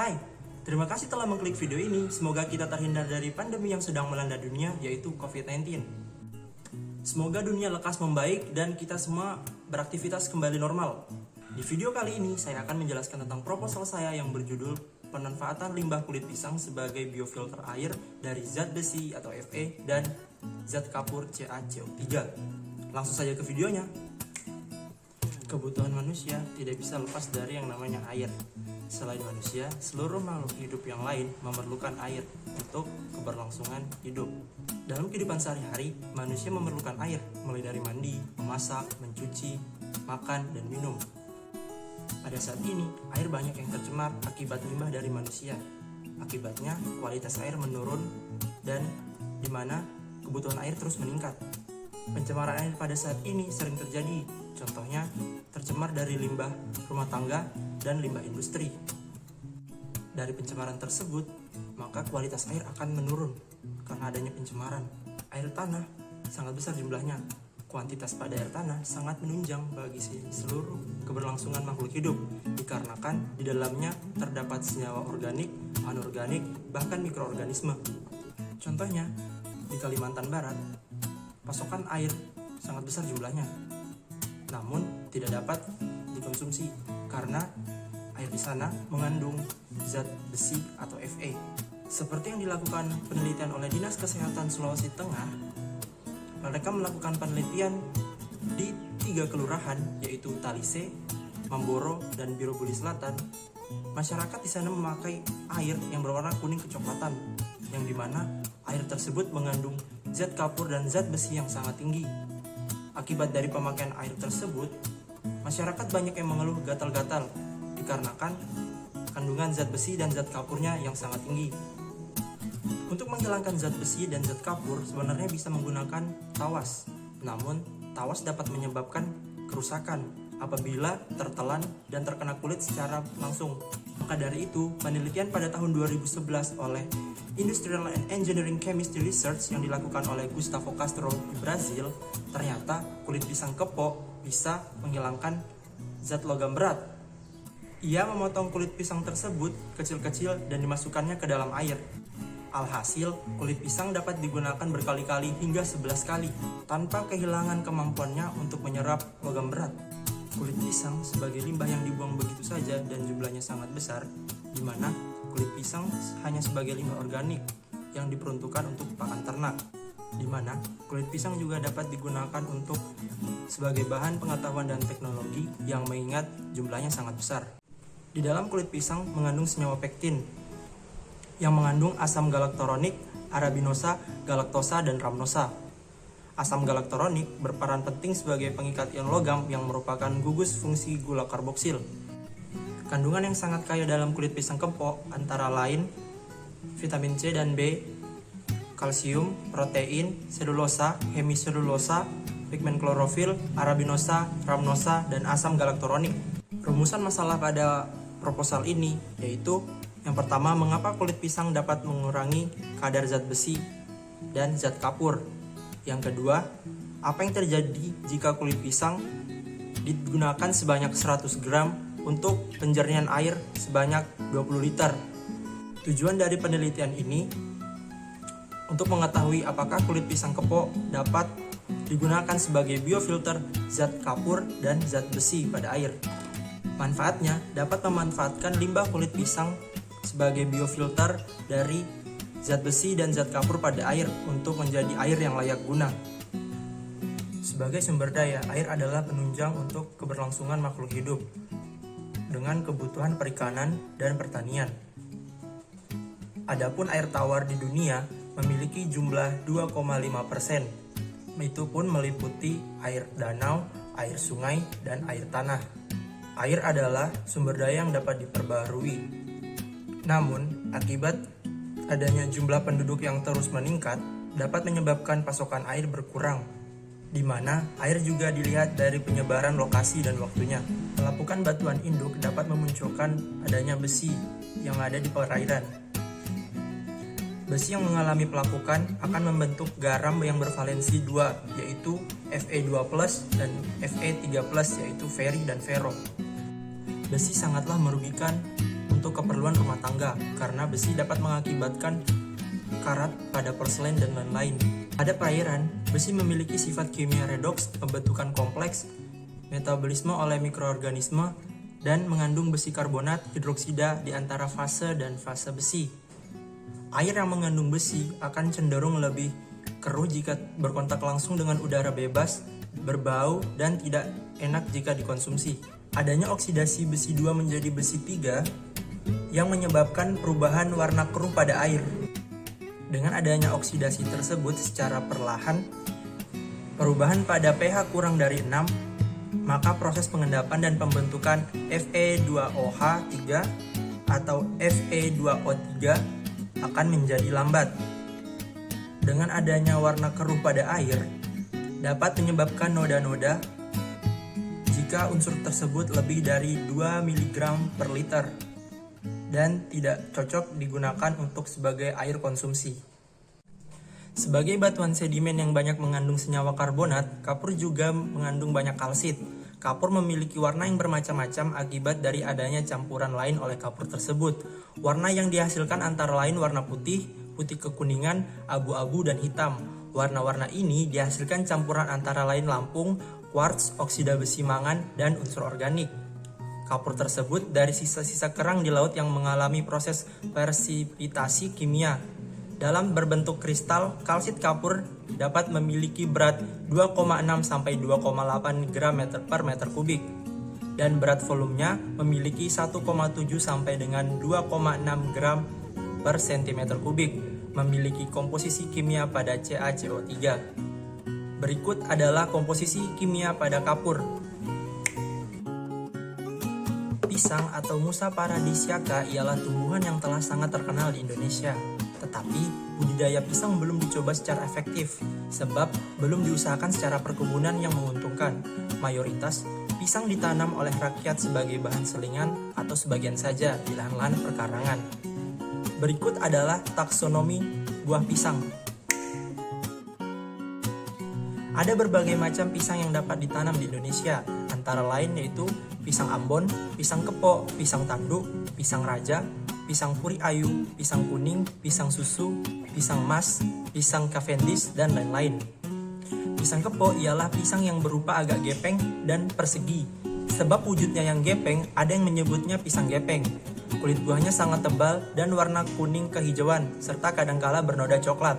Hai, terima kasih telah mengklik video ini. Semoga kita terhindar dari pandemi yang sedang melanda dunia, yaitu COVID-19. Semoga dunia lekas membaik dan kita semua beraktivitas kembali normal. Di video kali ini, saya akan menjelaskan tentang proposal saya yang berjudul pemanfaatan limbah kulit pisang sebagai biofilter air dari zat besi atau Fe dan zat kapur CaCO3. Langsung saja ke videonya. Kebutuhan manusia tidak bisa lepas dari yang namanya air. Selain manusia, seluruh makhluk hidup yang lain memerlukan air untuk keberlangsungan hidup. Dalam kehidupan sehari-hari, manusia memerlukan air, mulai dari mandi, memasak, mencuci, makan, dan minum. Pada saat ini, air banyak yang tercemar akibat limbah dari manusia. Akibatnya, kualitas air menurun dan di mana kebutuhan air terus meningkat. Pencemaran air pada saat ini sering terjadi, contohnya tercemar dari limbah rumah tangga dan limbah industri. Dari pencemaran tersebut, maka kualitas air akan menurun karena adanya pencemaran. Air tanah sangat besar jumlahnya. Kuantitas pada air tanah sangat menunjang bagi seluruh keberlangsungan makhluk hidup, dikarenakan di dalamnya terdapat senyawa organik, anorganik, bahkan mikroorganisme. Contohnya, di Kalimantan Barat, pasokan air sangat besar jumlahnya, namun tidak dapat dikonsumsi karena air di sana mengandung zat besi atau Fe. Seperti yang dilakukan penelitian oleh Dinas Kesehatan Sulawesi Tengah, mereka melakukan penelitian di 3 kelurahan yaitu Talise, Mamboro, dan Birobuli Selatan. Masyarakat di sana memakai air yang berwarna kuning kecoklatan, yang dimana air tersebut mengandung zat kapur dan zat besi yang sangat tinggi. Akibat dari pemakaian air tersebut, masyarakat banyak yang mengeluh gatal-gatal dikarenakan kandungan zat besi dan zat kapurnya yang sangat tinggi. Untuk menghilangkan zat besi dan zat kapur sebenarnya bisa menggunakan tawas. Namun, tawas dapat menyebabkan kerusakan apabila tertelan dan terkena kulit secara langsung. Maka dari itu, penelitian pada tahun 2011 oleh Industrial and Engineering Chemistry Research yang dilakukan oleh Gustavo Castro di Brazil, ternyata kulit pisang kepok bisa menghilangkan zat logam berat. Ia memotong kulit pisang tersebut kecil-kecil dan dimasukkannya ke dalam air. Alhasil, kulit pisang dapat digunakan berkali-kali hingga 11 kali tanpa kehilangan kemampuannya untuk menyerap logam berat. Kulit pisang sebagai limbah yang dibuang begitu saja dan jumlahnya sangat besar, di mana kulit pisang hanya sebagai limbah organik yang diperuntukkan untuk pakan ternak, di mana kulit pisang juga dapat digunakan untuk sebagai bahan pengetahuan dan teknologi yang mengingat jumlahnya sangat besar. Di dalam kulit pisang mengandung senyawa pektin yang mengandung asam galaktonik, arabinosa, galaktosa, dan ramnosa. Asam galaktonik berperan penting sebagai pengikat ion logam yang merupakan gugus fungsi gula karboksil. Kandungan yang sangat kaya dalam kulit pisang kepok antara lain vitamin C dan B, kalsium, protein, selulosa, hemiselulosa, pigmen klorofil, arabinosa, ramnosa, dan asam galaktonik. Rumusan masalah pada proposal ini yaitu yang pertama, mengapa kulit pisang dapat mengurangi kadar zat besi dan zat kapur? Yang kedua, apa yang terjadi jika kulit pisang digunakan sebanyak 100 gram untuk penjernihan air sebanyak 20 liter? Tujuan dari penelitian ini untuk mengetahui apakah kulit pisang kepok dapat digunakan sebagai biofilter zat kapur dan zat besi pada air. Manfaatnya dapat memanfaatkan limbah kulit pisang sebagai biofilter dari zat besi dan zat kapur pada air untuk menjadi air yang layak guna. Sebagai sumber daya, air adalah penunjang untuk keberlangsungan makhluk hidup dengan kebutuhan perikanan dan pertanian. Adapun air tawar di dunia memiliki jumlah 2,5%. Itu pun meliputi air danau, air sungai, dan air tanah. Air adalah sumber daya yang dapat diperbarui. Namun, akibat adanya jumlah penduduk yang terus meningkat dapat menyebabkan pasokan air berkurang, di mana air juga dilihat dari penyebaran lokasi dan waktunya. Pelapukan batuan induk dapat memunculkan adanya besi yang ada di perairan. Besi yang mengalami pelapukan akan membentuk garam yang bervalensi 2, yaitu Fe2+, dan Fe3+, yaitu feri dan fero. Besi sangatlah merugikan untuk keperluan rumah tangga karena besi dapat mengakibatkan karat pada porselen dan lain-lain. Pada perairan, besi memiliki sifat kimia redoks, pembentukan kompleks, metabolisme oleh mikroorganisme, dan mengandung besi karbonat hidroksida di antara fase dan fase besi. Air yang mengandung besi akan cenderung lebih keruh jika berkontak langsung dengan udara bebas, berbau, dan tidak enak jika dikonsumsi. Adanya oksidasi besi 2 menjadi besi 3 yang menyebabkan perubahan warna keruh pada air. Dengan adanya oksidasi tersebut secara perlahan, perubahan pada pH kurang dari 6, maka proses pengendapan dan pembentukan Fe2OH3 atau Fe2O3 akan menjadi lambat. Dengan adanya warna keruh pada air, dapat menyebabkan noda-noda jika unsur tersebut lebih dari 2 mg per liter dan tidak cocok digunakan untuk sebagai air konsumsi. Sebagai batuan sedimen yang banyak mengandung senyawa karbonat, kapur juga mengandung banyak kalsit. Kapur memiliki warna yang bermacam-macam akibat dari adanya campuran lain oleh kapur tersebut. Warna yang dihasilkan antara lain warna putih, putih kekuningan, abu-abu, dan hitam. Warna-warna ini dihasilkan campuran antara lain lampung, quartz, oksida besi mangan, dan unsur organik. Kapur tersebut dari sisa-sisa kerang di laut yang mengalami proses persipitasi kimia. Dalam berbentuk kristal, kalsit kapur dapat memiliki berat 2,6 sampai 2,8 gram per meter kubik dan berat volumenya memiliki 1,7 sampai dengan 2,6 gram per cm kubik, memiliki komposisi kimia pada CaCO3. Berikut adalah komposisi kimia pada kapur. Pisang atau Musa paradisiaca ialah tumbuhan yang telah sangat terkenal di Indonesia. Tetapi, budidaya pisang belum dicoba secara efektif, sebab belum diusahakan secara perkebunan yang menguntungkan. Mayoritas, pisang ditanam oleh rakyat sebagai bahan selingan atau sebagian saja di lahan-lahan perkarangan. Berikut adalah taksonomi buah pisang. Ada berbagai macam pisang yang dapat ditanam di Indonesia, antara lain yaitu pisang Ambon, pisang kepok, pisang tanduk, pisang raja, pisang puri ayu, pisang kuning, pisang susu, pisang mas, pisang Cavendish, dan lain-lain. Pisang kepok ialah pisang yang berupa agak gepeng dan persegi. Sebab wujudnya yang gepeng, ada yang menyebutnya pisang gepeng. Kulit buahnya sangat tebal dan warna kuning kehijauan, serta kadangkala bernoda coklat.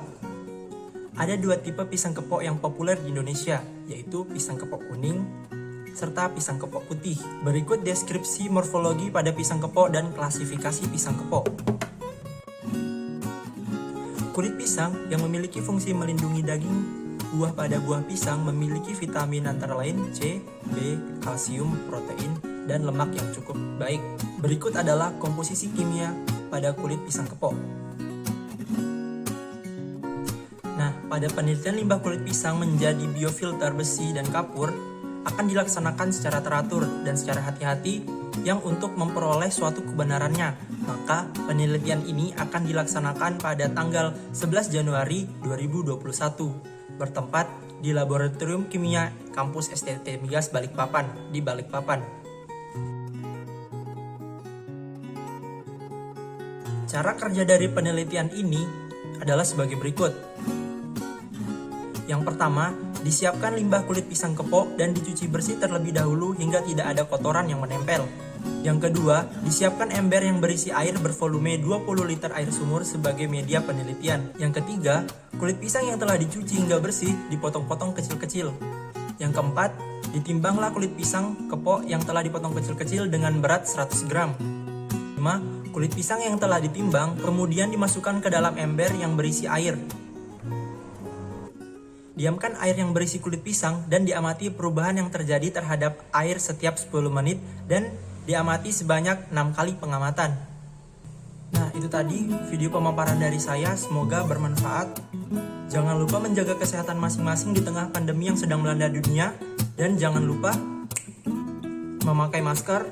Ada 2 tipe pisang kepok yang populer di Indonesia, yaitu pisang kepok kuning serta pisang kepok putih. Berikut deskripsi morfologi pada pisang kepok dan klasifikasi pisang kepok. Kulit pisang yang memiliki fungsi melindungi daging buah pada buah pisang memiliki vitamin antara lain C, B, kalsium, protein, dan lemak yang cukup baik. Berikut adalah komposisi kimia pada kulit pisang kepok. Nah, pada penelitian limbah kulit pisang menjadi biofilter besi dan kapur akan dilaksanakan secara teratur dan secara hati-hati yang untuk memperoleh suatu kebenarannya. Maka penelitian ini akan dilaksanakan pada tanggal 11 Januari 2021 bertempat di Laboratorium Kimia Kampus STT Migas Balikpapan di Balikpapan. Cara kerja dari penelitian ini adalah sebagai berikut. Yang pertama, disiapkan limbah kulit pisang kepok dan dicuci bersih terlebih dahulu hingga tidak ada kotoran yang menempel. Yang kedua, disiapkan ember yang berisi air bervolume 20 liter air sumur sebagai media penelitian. Yang ketiga, kulit pisang yang telah dicuci hingga bersih dipotong-potong kecil-kecil. Yang keempat, ditimbanglah kulit pisang kepok yang telah dipotong kecil-kecil dengan berat 100 gram. 5. Kulit pisang yang telah ditimbang kemudian dimasukkan ke dalam ember yang berisi air. Diamkan air yang berisi kulit pisang dan diamati perubahan yang terjadi terhadap air setiap 10 menit dan diamati sebanyak 6 kali pengamatan. Nah, itu tadi video pemaparan dari saya, semoga bermanfaat. Jangan lupa menjaga kesehatan masing-masing di tengah pandemi yang sedang melanda dunia dan jangan lupa memakai masker.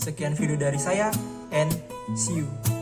Sekian video dari saya and see you.